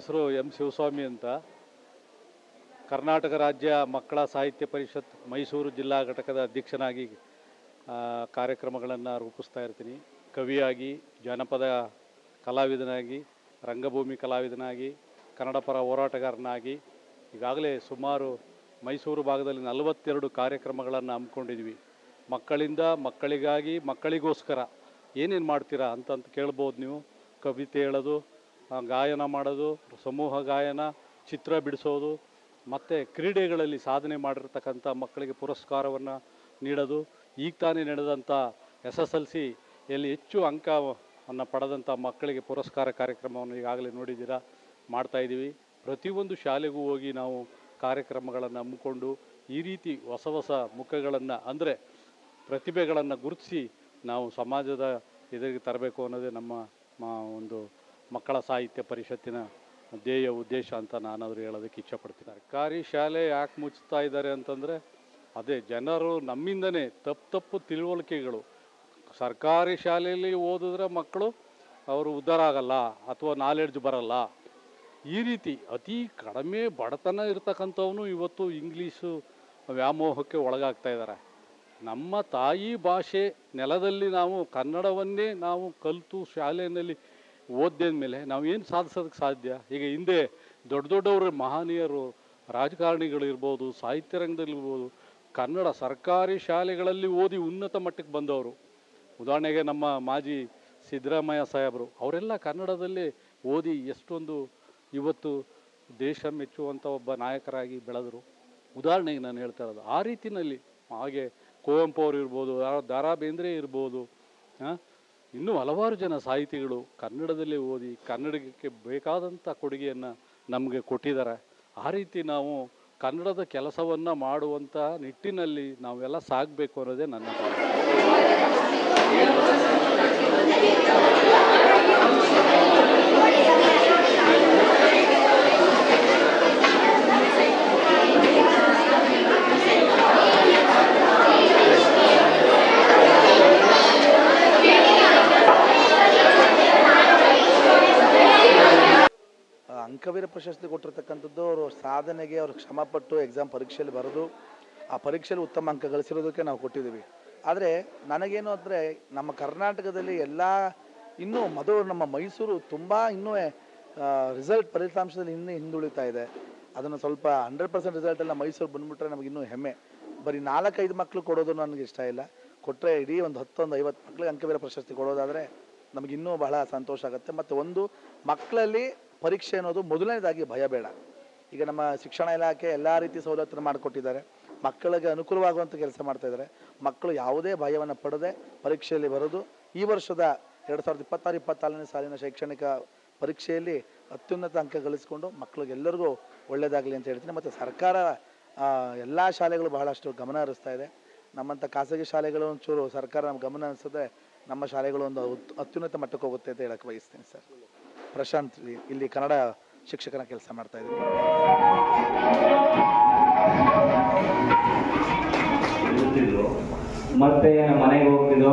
ಹೆಸರು ಎಂ ಶಿವಸ್ವಾಮಿ ಅಂತ. ಕರ್ನಾಟಕ ರಾಜ್ಯ ಮಕ್ಕಳ ಸಾಹಿತ್ಯ ಪರಿಷತ್ ಮೈಸೂರು ಜಿಲ್ಲಾ ಘಟಕದ ಅಧ್ಯಕ್ಷನಾಗಿ ಕಾರ್ಯಕ್ರಮಗಳನ್ನು ರೂಪಿಸ್ತಾ ಇರ್ತೀನಿ. ಕವಿಯಾಗಿ, ಜಾನಪದ ಕಲಾವಿದನಾಗಿ, ರಂಗಭೂಮಿ ಕಲಾವಿದನಾಗಿ, ಕನ್ನಡ ಪರ ಹೋರಾಟಗಾರನಾಗಿ ಈಗಾಗಲೇ ಸುಮಾರು ಮೈಸೂರು ಭಾಗದಲ್ಲಿ 42 ಕಾರ್ಯಕ್ರಮಗಳನ್ನು ಹಮ್ಮಿಕೊಂಡಿದ್ವಿ. ಮಕ್ಕಳಿಂದ ಮಕ್ಕಳಿಗಾಗಿ, ಮಕ್ಕಳಿಗೋಸ್ಕರ ಏನೇನು ಮಾಡ್ತೀರಾ ಅಂತ ಕೇಳ್ಬೋದು ನೀವು. ಕವಿತೆ ಹೇಳೋದು, ಗಾಯನ ಮಾಡೋದು, ಸಮೂಹ ಗಾಯನ, ಚಿತ್ರ ಬಿಡಿಸೋದು, ಮತ್ತು ಕ್ರೀಡೆಗಳಲ್ಲಿ ಸಾಧನೆ ಮಾಡಿರ್ತಕ್ಕಂಥ ಮಕ್ಕಳಿಗೆ ಪುರಸ್ಕಾರವನ್ನು ನೀಡೋದು. ಈಗ ತಾನೇ ನಡೆದಂಥ SSLC ಯಲ್ಲಿ ಹೆಚ್ಚು ಅಂಕವನ್ನು ಪಡೆದಂಥ ಮಕ್ಕಳಿಗೆ ಪುರಸ್ಕಾರ ಕಾರ್ಯಕ್ರಮವನ್ನು ಈಗಾಗಲೇ ನೋಡಿದ್ದೀರಾ, ಮಾಡ್ತಾಯಿದ್ದೀವಿ. ಪ್ರತಿಯೊಂದು ಶಾಲೆಗೂ ಹೋಗಿ ನಾವು ಕಾರ್ಯಕ್ರಮಗಳನ್ನು ಹಮ್ಮಿಕೊಂಡು ಈ ರೀತಿ ಹೊಸ ಹೊಸ ಮುಖಗಳನ್ನು, ಅಂದರೆ ಪ್ರತಿಭೆಗಳನ್ನು ಗುರುತಿಸಿ ನಾವು ಸಮಾಜದ ಎದುರಿಗೆ ತರಬೇಕು ಅನ್ನೋದೇ ನಮ್ಮ ಒಂದು ಮಕ್ಕಳ ಸಾಹಿತ್ಯ ಪರಿಷತ್ತಿನ ಧ್ಯೇಯ ಉದ್ದೇಶ ಅಂತ ನಾನಾದರೂ ಹೇಳೋದಕ್ಕೆ ಇಚ್ಛಪಡ್ತೀನಿ. ಸರ್ಕಾರಿ ಶಾಲೆ ಯಾಕೆ ಮುಚ್ತಾ ಇದ್ದಾರೆ ಅಂತಂದರೆ, ಅದೇ ಜನರು ನಮ್ಮಿಂದನೇ ತಪ್ಪು ತಿಳುವಳಿಕೆಗಳು. ಸರ್ಕಾರಿ ಶಾಲೆಯಲ್ಲಿ ಓದಿದ್ರೆ ಮಕ್ಕಳು ಅವರು ಉದ್ಧಾರ ಆಗಲ್ಲ ಅಥವಾ ನಾಲೆಡ್ಜ್ ಬರಲ್ಲ, ಈ ರೀತಿ ಅತಿ ಕಡಿಮೆ ಬಡತನ ಇರ್ತಕ್ಕಂಥವನು ಇವತ್ತು ಇಂಗ್ಲೀಷು ವ್ಯಾಮೋಹಕ್ಕೆ ಒಳಗಾಗ್ತಾ ಇದ್ದಾರೆ. ನಮ್ಮ ತಾಯಿ ಭಾಷೆ ನೆಲದಲ್ಲಿ ನಾವು ಕನ್ನಡವನ್ನೇ ನಾವು ಕಲಿತು ಶಾಲೆಯಲ್ಲಿ ಓದಿದ ಮೇಲೆ ನಾವು ಏನು ಸಾಧಿಸೋದಕ್ಕೆ ಸಾಧ್ಯ? ಈಗ ಹಿಂದೆ ದೊಡ್ಡವರು ಮಹನೀಯರು, ರಾಜಕಾರಣಿಗಳು ಇರ್ಬೋದು, ಸಾಹಿತ್ಯ ರಂಗದಲ್ಲಿರ್ಬೋದು, ಕನ್ನಡ ಸರ್ಕಾರಿ ಶಾಲೆಗಳಲ್ಲಿ ಓದಿ ಉನ್ನತ ಮಟ್ಟಕ್ಕೆ ಬಂದವರು. ಉದಾಹರಣೆಗೆ ನಮ್ಮ ಮಾಜಿ ಸಿದ್ದರಾಮಯ್ಯ ಸಾಹೇಬರು, ಅವರೆಲ್ಲ ಕನ್ನಡದಲ್ಲೇ ಓದಿ ಎಷ್ಟೊಂದು ಇವತ್ತು ದೇಶ ಮೆಚ್ಚುವಂಥ ಒಬ್ಬ ನಾಯಕರಾಗಿ ಬೆಳೆದರು. ಉದಾಹರಣೆಗೆ ನಾನು ಹೇಳ್ತಾ ಇರೋದು ಆ ರೀತಿಯಲ್ಲಿ. ಹಾಗೆ ಕುವೆಂಪು ಅವರು ಇರ್ಬೋದು, ದ.ರಾ ಬೇಂದ್ರೆ ಇರ್ಬೋದು, ಇನ್ನೂ ಹಲವಾರು ಜನ ಸಾಹಿತಿಗಳು ಕನ್ನಡದಲ್ಲೇ ಓದಿ ಕನ್ನಡಕ್ಕೆ ಬೇಕಾದಂಥ ಕೊಡುಗೆಯನ್ನು ನಮಗೆ ಕೊಟ್ಟಿದ್ದಾರೆ. ಆ ರೀತಿ ನಾವು ಕನ್ನಡದ ಕೆಲಸವನ್ನು ಮಾಡುವಂಥ ನಿಟ್ಟಿನಲ್ಲಿ ನಾವೆಲ್ಲ ಸಾಗಬೇಕು ಅನ್ನೋದೇ ನನ್ನ ಭಾವನೆ. ಅಂಕವೀರ ಪ್ರಶಸ್ತಿ ಕೊಟ್ಟಿರ್ತಕ್ಕಂಥದ್ದು ಅವರು ಸಾಧನೆಗೆ ಅವರು ಶ್ರಮಪಟ್ಟು ಎಕ್ಸಾಮ್ ಪರೀಕ್ಷೆಯಲ್ಲಿ ಬರೆದು ಆ ಪರೀಕ್ಷೆಯಲ್ಲಿ ಉತ್ತಮ ಅಂಕ ಗಳಿಸಿರೋದಕ್ಕೆ ನಾವು ಕೊಟ್ಟಿದ್ದೀವಿ. ಆದರೆ ನನಗೇನು ಅಂದರೆ, ನಮ್ಮ ಕರ್ನಾಟಕದಲ್ಲಿ ಎಲ್ಲ ಇನ್ನೂ ಮೊದಲು ನಮ್ಮ ಮೈಸೂರು ತುಂಬ ಇನ್ನೂ ರಿಸಲ್ಟ್ ಫಲಿತಾಂಶದಲ್ಲಿ ಇನ್ನೂ ಹಿಂದುಳಿತಾ ಇದೆ. ಅದನ್ನು ಸ್ವಲ್ಪ 100% ರಿಸಲ್ಟೆಲ್ಲ ಮೈಸೂರು ಬಂದುಬಿಟ್ರೆ ನಮಗೆ ಇನ್ನೂ ಹೆಮ್ಮೆ. ಬರೀ 4-5 ಮಕ್ಕಳು ಕೊಡೋದು ನನಗೆ ಇಷ್ಟ ಇಲ್ಲ. ಕೊಟ್ಟರೆ ಇಡೀ ಒಂದು 10-50 ಮಕ್ಕಳಿಗೆ ಅಂಕವೀರ ಪ್ರಶಸ್ತಿ ಕೊಡೋದಾದರೆ ನಮಗಿನ್ನೂ ಬಹಳ ಸಂತೋಷ ಆಗುತ್ತೆ. ಮತ್ತು ಒಂದು ಮಕ್ಕಳಲ್ಲಿ ಪರೀಕ್ಷೆ ಅನ್ನೋದು ಮೊದಲನೇದಾಗಿ ಭಯ ಬೇಡ. ಈಗ ನಮ್ಮ ಶಿಕ್ಷಣ ಇಲಾಖೆ ಎಲ್ಲ ರೀತಿ ಸವಲತ್ತನ್ನು ಮಾಡಿಕೊಟ್ಟಿದ್ದಾರೆ, ಮಕ್ಕಳಿಗೆ ಅನುಕೂಲವಾಗುವಂಥ ಕೆಲಸ ಮಾಡ್ತಾಯಿದ್ದಾರೆ. ಮಕ್ಕಳು ಯಾವುದೇ ಭಯವನ್ನು ಪಡದೆ ಪರೀಕ್ಷೆಯಲ್ಲಿ ಬರೋದು. ಈ ವರ್ಷದ 2026-24ನೇ ಸಾಲಿನ ಶೈಕ್ಷಣಿಕ ಪರೀಕ್ಷೆಯಲ್ಲಿ ಅತ್ಯುನ್ನತ ಅಂಕ ಗಳಿಸಿಕೊಂಡು ಮಕ್ಕಳಿಗೆಲ್ಲರಿಗೂ ಒಳ್ಳೆಯದಾಗಲಿ ಅಂತ ಹೇಳ್ತೀನಿ. ಮತ್ತು ಸರ್ಕಾರ ಎಲ್ಲ ಶಾಲೆಗಳು ಬಹಳಷ್ಟು ಗಮನ ಹರಿಸ್ತಾ ಇದೆ. ನಮ್ಮಂಥ ಖಾಸಗಿ ಶಾಲೆಗಳು ಒಂಚೂರು ಸರ್ಕಾರ ನಮ್ಮ ಗಮನ ಹರಿಸಿದ್ರೆ ನಮ್ಮ ಶಾಲೆಗಳು ಒಂದು ಅತ್ಯುನ್ನತ ಮಟ್ಟಕ್ಕೆ ಹೋಗುತ್ತೆ ಅಂತ ಹೇಳಕ್ಕೆ ಬಯಸ್ತೀನಿ ಸರ್. ಪ್ರಶಾಂತ್, ಇಲ್ಲಿ ಕನ್ನಡ ಶಿಕ್ಷಕನ ಕೆಲಸ ಮಾಡ್ತಾ ಇದ್ದೀನಿ. ಮತ್ತೆ ಮನೆಗೆ ಹೋಗ್ತಿದ್ದೋ